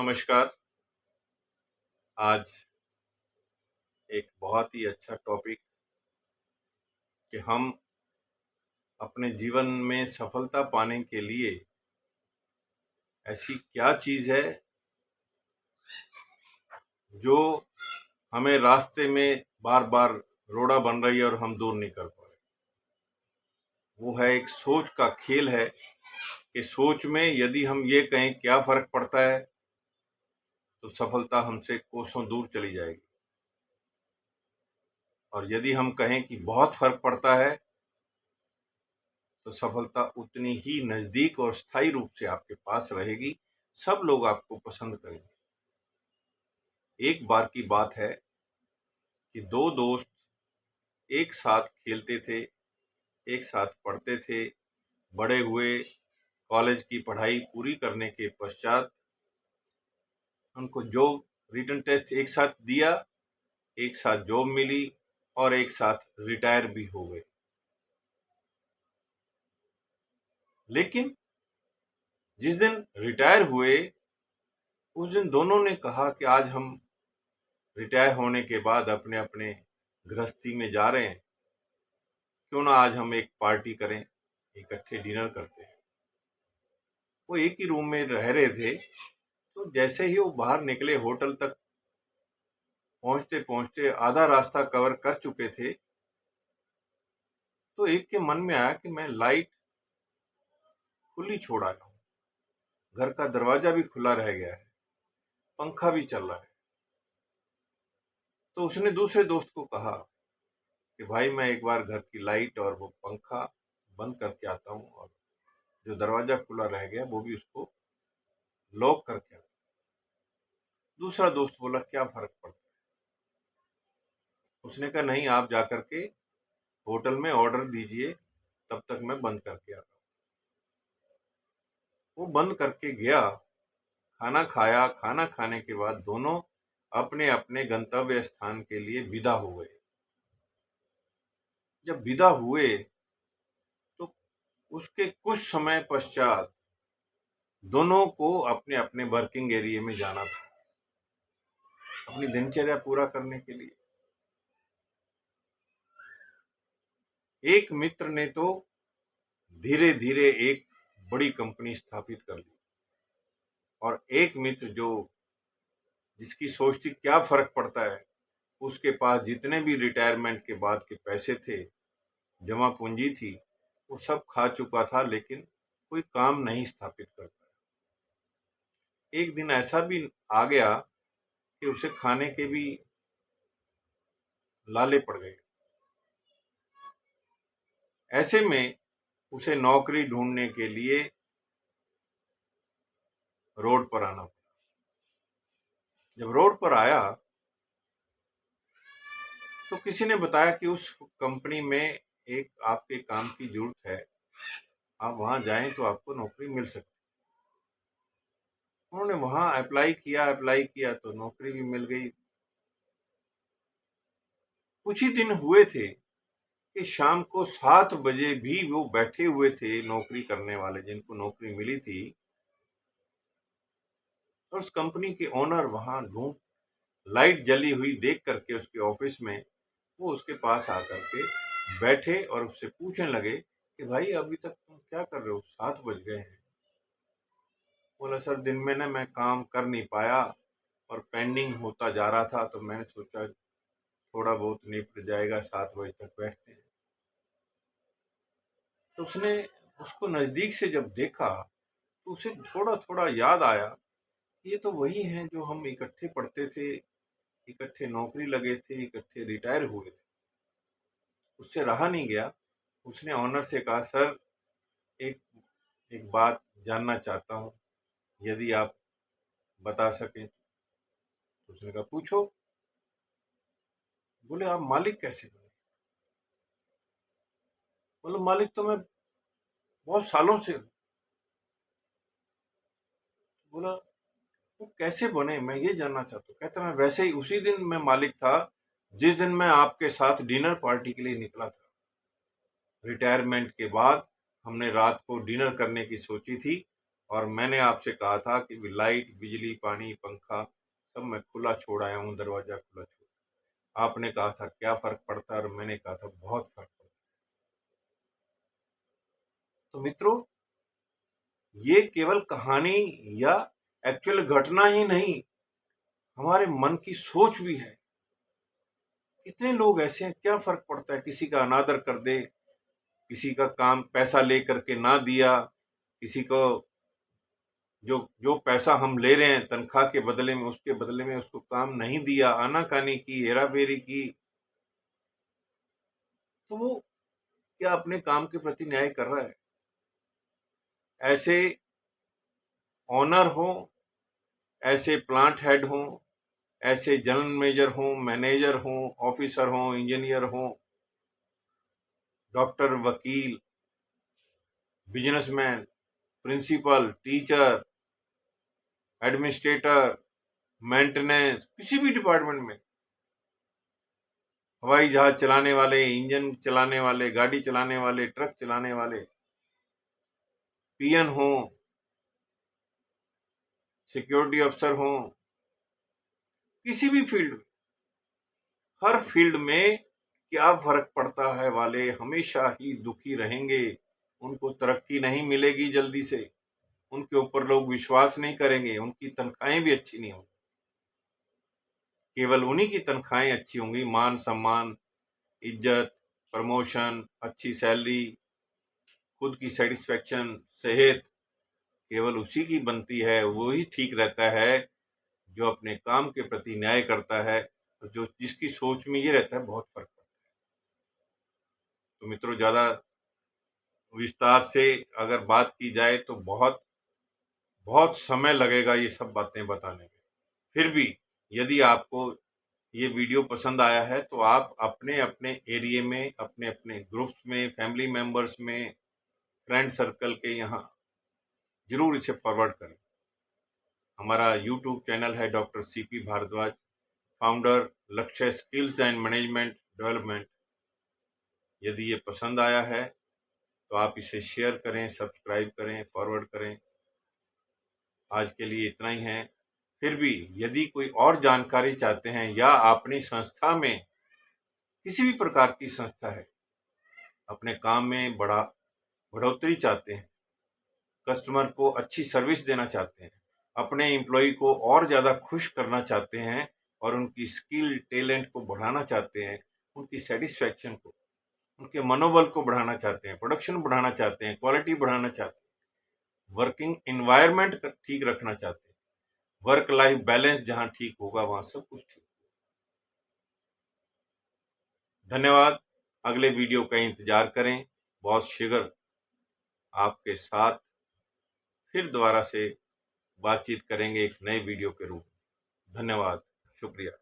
नमस्कार। आज एक बहुत ही अच्छा टॉपिक कि हम अपने जीवन में सफलता पाने के लिए ऐसी क्या चीज़ है जो हमें रास्ते में बार-बार रोड़ा बन रही है और हम दूर नहीं कर पा रहे। वो है एक सोच का खेल है कि सोच में यदि हम ये कहें क्या फ़र्क पड़ता है, तो सफलता हमसे कोसों दूर चली जाएगी। और यदि हम कहें कि बहुत फ़र्क पड़ता है, तो सफलता उतनी ही नज़दीक और स्थायी रूप से आपके पास रहेगी। सब लोग आपको पसंद करेंगे। एक बार की बात है कि दो दोस्त एक साथ खेलते थे, एक साथ पढ़ते थे, बड़े हुए, कॉलेज की पढ़ाई पूरी करने के पश्चात उनको जॉब रिटन टेस्ट एक साथ दिया, एक साथ जॉब मिली और एक साथ रिटायर भी हो गए। लेकिन जिस दिन रिटायर हुए, उस दिन दोनों ने कहा कि आज हम रिटायर होने के बाद अपने अपने गृहस्थी में जा रहे हैं, क्यों ना आज हम एक पार्टी करें, इकट्ठे डिनर करते हैं। वो एक ही रूम में रह रहे थे, तो जैसे ही वो बाहर निकले, होटल तक पहुंचते पहुंचते आधा रास्ता कवर कर चुके थे, तो एक के मन में आया कि मैं लाइट खुली छोड़ आया हूँ, घर का दरवाजा भी खुला रह गया है, पंखा भी चल रहा है। तो उसने दूसरे दोस्त को कहा कि भाई मैं एक बार घर की लाइट और वो पंखा बंद करके आता हूँ, और जो दरवाजा खुला रह गया वो भी उसको लॉक करके आता हूँ। दूसरा दोस्त बोला क्या फर्क पड़ता है। उसने कहा नहीं, आप जाकर के होटल में ऑर्डर दीजिए, तब तक मैं बंद करके आ रहा हूँ। वो बंद करके गया, खाना खाया। खाना खाने के बाद दोनों अपने अपने गंतव्य स्थान के लिए विदा हो गए। जब विदा हुए तो उसके कुछ समय पश्चात दोनों को अपने अपने वर्किंग एरिया में जाना था, अपनी दिनचर्या पूरा करने के लिए। एक मित्र ने तो धीरे धीरे एक बड़ी कंपनी स्थापित कर ली, और एक मित्र जिसकी सोच थी क्या फर्क पड़ता है, उसके पास जितने भी रिटायरमेंट के बाद के पैसे थे, जमा पूंजी थी, वो सब खा चुका था, लेकिन कोई काम नहीं स्थापित कर पाया। एक दिन ऐसा भी आ गया कि उसे खाने के भी लाले पड़ गए। ऐसे में उसे नौकरी ढूंढने के लिए रोड पर आना पड़ा। जब रोड पर आया तो किसी ने बताया कि उस कंपनी में एक आपके काम की जरूरत है, आप वहां जाएं तो आपको नौकरी मिल सकती है। उन्होंने वहां अप्लाई किया तो नौकरी भी मिल गई। कुछ ही दिन हुए थे कि शाम को 7 बजे भी वो बैठे हुए थे, नौकरी करने वाले जिनको नौकरी मिली थी, और उस कंपनी के ओनर वहां ढूंढ लाइट जली हुई देख करके उसके ऑफिस में वो उसके पास आकर के बैठे और उससे पूछने लगे कि भाई अभी तक तुम क्या कर रहे हो, 7 बज गए हैं। बोला सर दिन में ना मैं काम कर नहीं पाया और पेंडिंग होता जा रहा था, तो मैंने सोचा थोड़ा बहुत निपट जाएगा, 7 बजे तक बैठते हैं। तो उसने उसको नज़दीक से जब देखा तो उसे थोड़ा थोड़ा याद आया कि ये तो वही हैं जो हम इकट्ठे पढ़ते थे, इकट्ठे नौकरी लगे थे, इकट्ठे रिटायर हुए थे। उससे रहा नहीं गया, उसने ऑनर से कहा सर एक एक बात जानना चाहता हूँ, यदि आप बता सकें। तो उसने कहा पूछो। बोले आप मालिक कैसे बने। बोले मालिक तो मैं बहुत सालों से हूं। बोला वो कैसे बने, मैं ये जानना चाहता हूँ। कहता मैं वैसे ही उसी दिन मैं मालिक था जिस दिन मैं आपके साथ डिनर पार्टी के लिए निकला था। रिटायरमेंट के बाद हमने रात को डिनर करने की सोची थी, और मैंने आपसे कहा था कि लाइट, बिजली, पानी, पंखा सब मैं खुला छोड़ आया हूँ, दरवाज़ा खुला छोड़। आपने कहा था क्या फ़र्क पड़ता है, और मैंने कहा था बहुत फ़र्क पड़ता है। तो मित्रों, ये केवल कहानी या एक्चुअल घटना ही नहीं, हमारे मन की सोच भी है। कितने लोग ऐसे हैं, क्या फ़र्क पड़ता है, किसी का अनादर कर दे, किसी का काम पैसा ले करके ना दिया, किसी को जो जो पैसा हम ले रहे हैं तनख्वाह के बदले में, उसके बदले में उसको काम नहीं दिया, आनाकानी की, हेरा-फेरी की, तो वो क्या अपने काम के प्रति न्याय कर रहा है? ऐसे ओनर हों, ऐसे प्लांट हेड हों, ऐसे जनरल मैनेजर हों, मैनेजर हों, ऑफिसर हों, इंजीनियर हों, डॉक्टर, वकील, businessman, principal, teacher, administrator, maintenance, किसी भी डिपार्टमेंट में, हवाई जहाज चलाने वाले, इंजन चलाने वाले, गाड़ी चलाने वाले, ट्रक चलाने वाले, पीएन हों, सिक्योरिटी अफसर हों, किसी भी फील्ड में, हर फील्ड में क्या फर्क पड़ता है वाले हमेशा ही दुखी रहेंगे। उनको तरक्की नहीं मिलेगी जल्दी से, उनके ऊपर लोग विश्वास नहीं करेंगे, उनकी तनख्वाहें भी अच्छी नहीं होंगी। केवल उन्हीं की तनख्वाहें अच्छी होंगी, मान सम्मान, इज्जत, प्रमोशन, अच्छी सैलरी, खुद की सेटिस्फैक्शन, सेहत, केवल उसी की बनती है। वो ही ठीक रहता है जो अपने काम के प्रति न्याय करता है, तो जो जिसकी सोच में ये रहता है, बहुत फर्क पड़ता है। तो मित्रों, ज़्यादा विस्तार से अगर बात की जाए तो बहुत बहुत समय लगेगा ये सब बातें बताने में। फिर भी यदि आपको ये वीडियो पसंद आया है तो आप अपने अपने एरिया में, अपने अपने ग्रुप्स में, फैमिली मेंबर्स में, फ्रेंड सर्कल के यहाँ जरूर इसे फॉरवर्ड करें। हमारा यूट्यूब चैनल है डॉक्टर सीपी भारद्वाज, फाउंडर, लक्ष्य स्किल्स एंड मैनेजमेंट डेवलपमेंट। यदि ये पसंद आया है तो आप इसे शेयर करें, सब्सक्राइब करें, फॉरवर्ड करें। आज के लिए इतना ही है। फिर भी यदि कोई और जानकारी चाहते हैं या अपनी संस्था में, किसी भी प्रकार की संस्था है, अपने काम में बढ़ोतरी चाहते हैं, कस्टमर को अच्छी सर्विस देना चाहते हैं, अपने एम्प्लॉय को और ज़्यादा खुश करना चाहते हैं और उनकी स्किल टैलेंट को बढ़ाना चाहते हैं, उनकी सेटिस्फैक्शन को, उनके मनोबल को बढ़ाना चाहते हैं, प्रोडक्शन बढ़ाना चाहते हैं, क्वालिटी बढ़ाना चाहते हैं, वर्किंग एनवायरनमेंट ठीक रखना चाहते हैं, वर्क लाइफ बैलेंस जहाँ ठीक होगा वहाँ सब कुछ ठीक। धन्यवाद। अगले वीडियो का इंतजार करें। बहुत शीघ्र आपके साथ फिर दोबारा से बातचीत करेंगे एक नए वीडियो के रूप में। धन्यवाद, शुक्रिया।